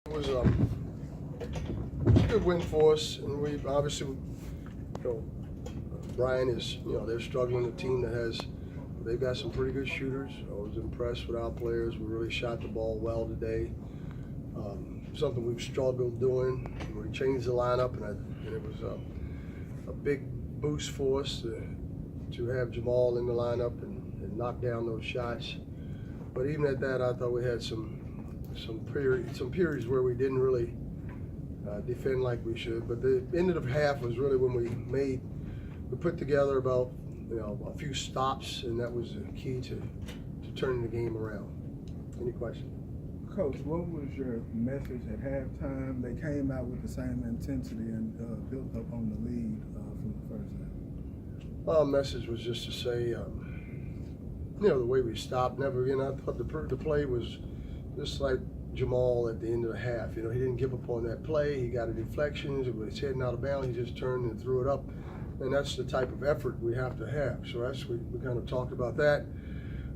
It was a good win for us, and we obviously, Brian is, they're struggling. A team that they've got some pretty good shooters. I was impressed with our players. We really shot the ball well today. Something we've struggled doing. We changed the lineup, and it was a big boost for us to have Jamal in the lineup and knock down those shots. But even at that, I thought we had some periods where we didn't really defend like we should. But the end of the half was really when we put together about a few stops, and that was the key to turning the game around. Any questions? Coach, what was your message at halftime? They came out with the same intensity and built up on the lead from the first half. Our message was just to say, the way we stopped. Never again. I thought the play was just like Jamal at the end of the half. He didn't give up on that play. He got a deflection. It was heading out of bounds. He just turned and threw it up. And that's the type of effort we have to have. So we kind of talked about that.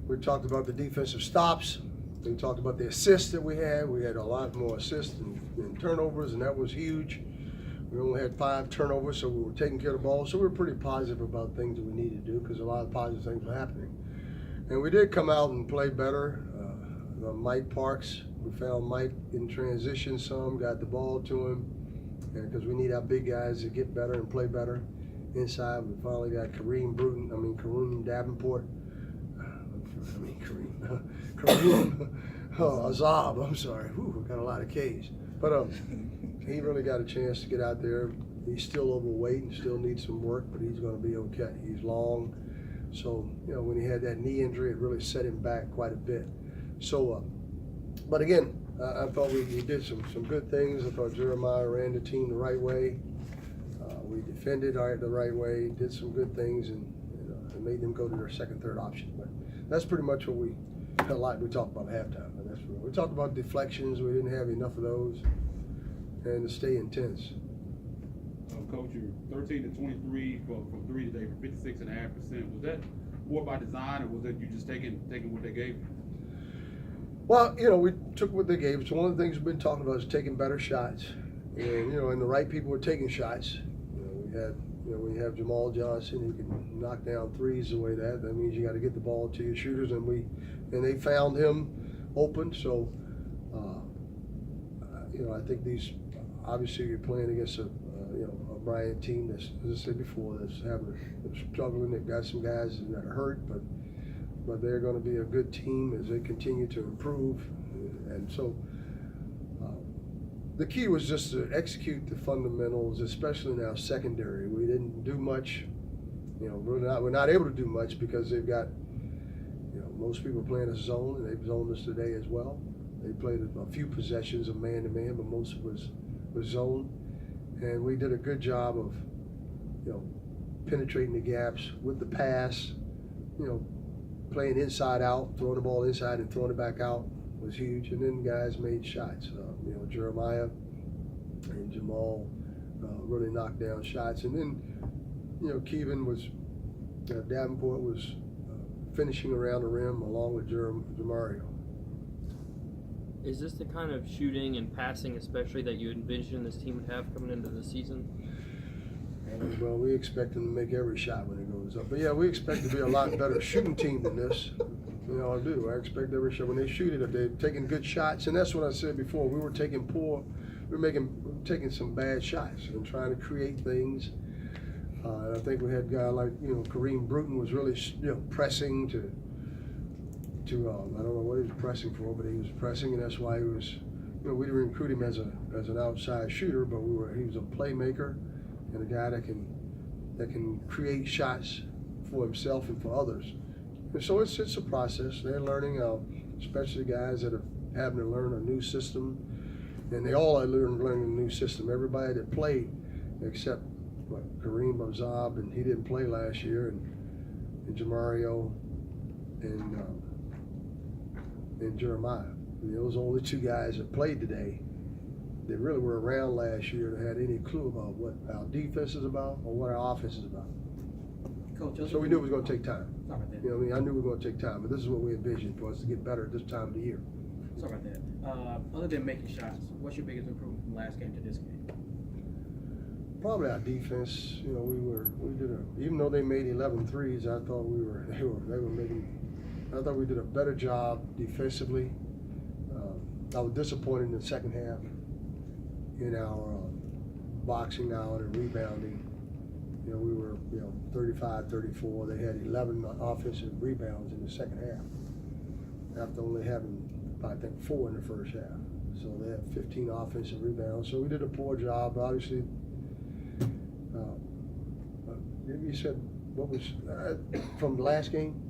We talked about the defensive stops. We talked about the assists that we had. We had a lot more assists and turnovers, and that was huge. We only had 5 turnovers, so we were taking care of the ball. So we were pretty positive about things that we needed to do because a lot of positive things were happening. And we did come out and play better. Mike Parks, we found Mike in transition some, got the ball to him, and because we need our big guys to get better and play better inside. We finally got Kareem Davenport. Kareem Azab, I'm sorry. Whew, we got a lot of K's. But he really got a chance to get out there. He's still overweight and still needs some work, but he's going to be okay. He's long. So, when he had that knee injury, it really set him back quite a bit. So, but again, I thought we did some good things. I thought Jeremiah ran the team the right way. We defended the right way, did some good things, and made them go to their second, third option. But that's pretty much what we talked about at halftime. And we talked about deflections. We didn't have enough of those, and to stay intense. Coach, you're 13 to 23 from 3 today for 56.5%. Was that more by design, or was that you just taking what they gave you? Well, we took what they gave us. One of the things we've been talking about is taking better shots, and and the right people were taking shots. We have Jamal Johnson who can knock down threes the way that means you got to get the ball to your shooters, and they found him open. So, I think obviously you're playing against a Bryant team that's, as I said before, that's struggling. They've got some guys that are hurt, but they're going to be a good team as they continue to improve. And so the key was just to execute the fundamentals, especially in our secondary. We didn't do much. We're not able to do much because they've got most people playing a zone, and they've zoned us today as well. They played a few possessions of man-to-man, but most of it was zone. And we did a good job of, penetrating the gaps with the pass, playing inside out, throwing the ball inside and throwing it back out was huge. And then guys made shots. Jeremiah and Jamal really knocked down shots. And then, Davenport was finishing around the rim along with Jamario. Is this the kind of shooting and passing, especially, that you envision this team would have coming into the season? Well, we expect them to make every shot when it goes up. But yeah, we expect to be a lot better shooting team than this. I do. I expect every shot when they shoot it, if they're taking good shots, and that's what I said before. We were taking some bad shots and trying to create things. And I think we had a guy like Kareem Bruton was really pressing to I don't know what he was pressing for, but he was pressing, and that's why he was. We didn't recruit him as an outside shooter, but he was a playmaker and a guy that can create shots for himself and for others. And so it's a process. They're learning, especially guys that are having to learn a new system, and they all are learning a new system. Everybody that played, except Kareem Azab, and he didn't play last year, and Jamario and Jeremiah. Those are only 2 guys that played today that really were around last year that had any clue about what our defense is about or what our offense is about. Coach, so we knew it was going to take time. Sorry about that. I knew we were going to take time, but this is what we envisioned for us to get better at this time of the year. Sorry about that. Other than making shots, what's your biggest improvement from last game to this game? Probably our defense. You know, even though they made 11 threes, I thought they were making. I thought we did a better job defensively. I was disappointed in the second half in our boxing out and rebounding. You know, we were 35-34. They had 11 offensive rebounds in the second half after only having, I think, 4 in the first half. So they had 15 offensive rebounds. So we did a poor job, obviously. You said what was from the last game?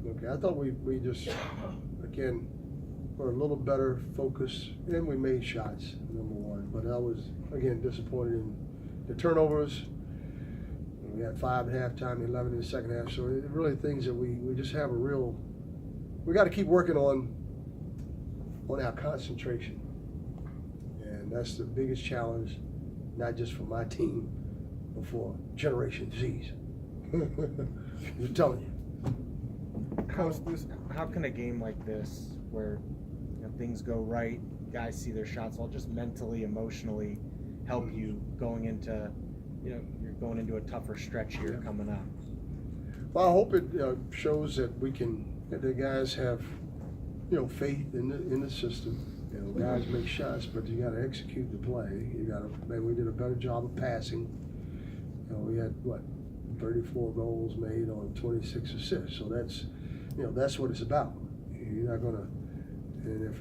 Okay, I thought we just again were a little better focused, and we made shots, number one. But I was again disappointed in the turnovers. We had 5 at halftime, 11 in the second half. So it really things that we just have we got to keep working on our concentration, and that's the biggest challenge, not just for my team, but for Generation Z's. I'm telling you. Coach, How can a game like this, where things go right, guys see their shots, all just mentally, emotionally help you going into, you're going into a tougher stretch here coming up? Well, I hope it shows that that the guys have, faith in the system. Guys make shots, but you got to execute the play. We did a better job of passing. We had 34 goals made on 26 assists. So that's what it's about. You're not gonna, and if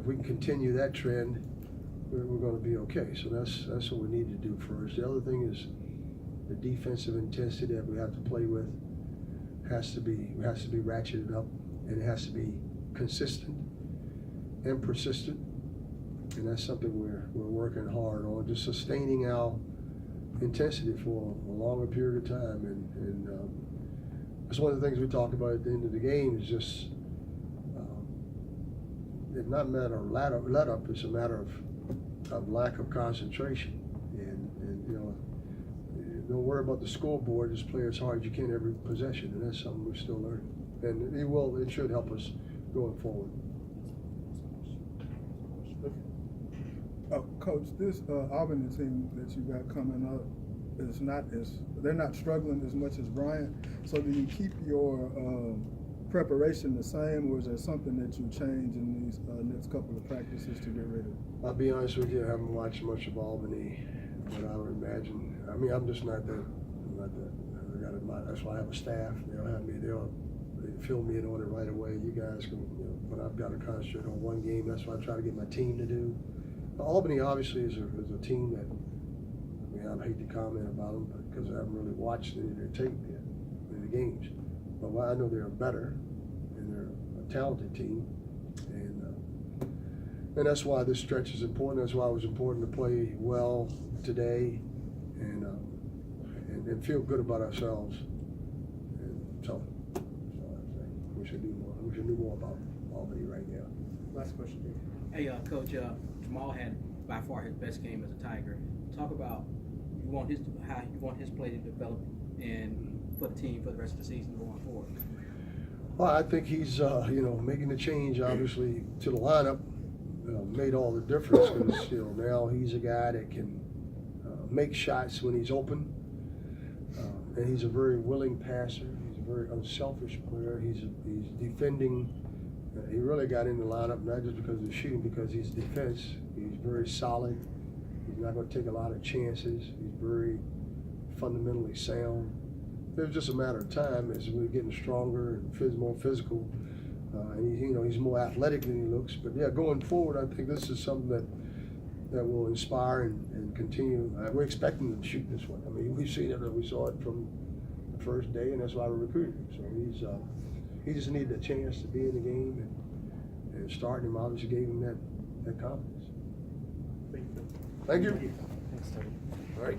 we can continue that trend, we're going to be okay. So that's what we need to do first. The other thing is the defensive intensity that we have to play with has to be ratcheted up, and it has to be consistent and persistent. And that's something we're working hard on, just sustaining our intensity for a longer period of time. And that's one of the things we talked about at the end of the game is just it's not a matter of let up, it's a matter of lack of concentration. And don't worry about the scoreboard, just play as hard as you can every possession, and that's something we're still learning. And it should help us going forward. Coach, this Albany team that you got coming up they're not struggling as much as Bryant. So do you keep your preparation the same, or is there something that you change in these next couple of practices to get ready? I'll be honest with you, I haven't watched much of Albany, but I would imagine. I mean, I'm just not that. That's why I have a staff. They'll fill me in on it right away. You guys can, but I've got to concentrate on one game. That's what I try to get my team to do. Albany obviously is a team that, I hate to comment about them because I haven't really watched any of their tape yet, in the games. But I know they're better, and they're a talented team, and that's why this stretch is important. That's why it was important to play well today, and feel good about ourselves. And so I think we should do more. We should do more about Albany right now. Last question. Hey, Coach, Jamal had by far his best game as a Tiger. Talk about how you want his play to develop and for the team for the rest of the season going forward. Well, I think he's making the change obviously to the lineup made all the difference because now he's a guy that can make shots when he's open, and he's a very willing passer. He's a very unselfish player. He's defending. He really got in the lineup not just because of the shooting, because he's defense. He's very solid. He's not going to take a lot of chances. He's very fundamentally sound. It was just a matter of time as we're getting stronger and more physical. And he's more athletic than he looks. But yeah, going forward, I think this is something that will inspire and continue. We're expecting him to shoot this one. I mean, we've seen it. We saw it from the first day, and that's why we recruited him. So he just needed a chance to be in the game, and starting him obviously gave him that confidence. Thank you. Thanks, Tony. All right.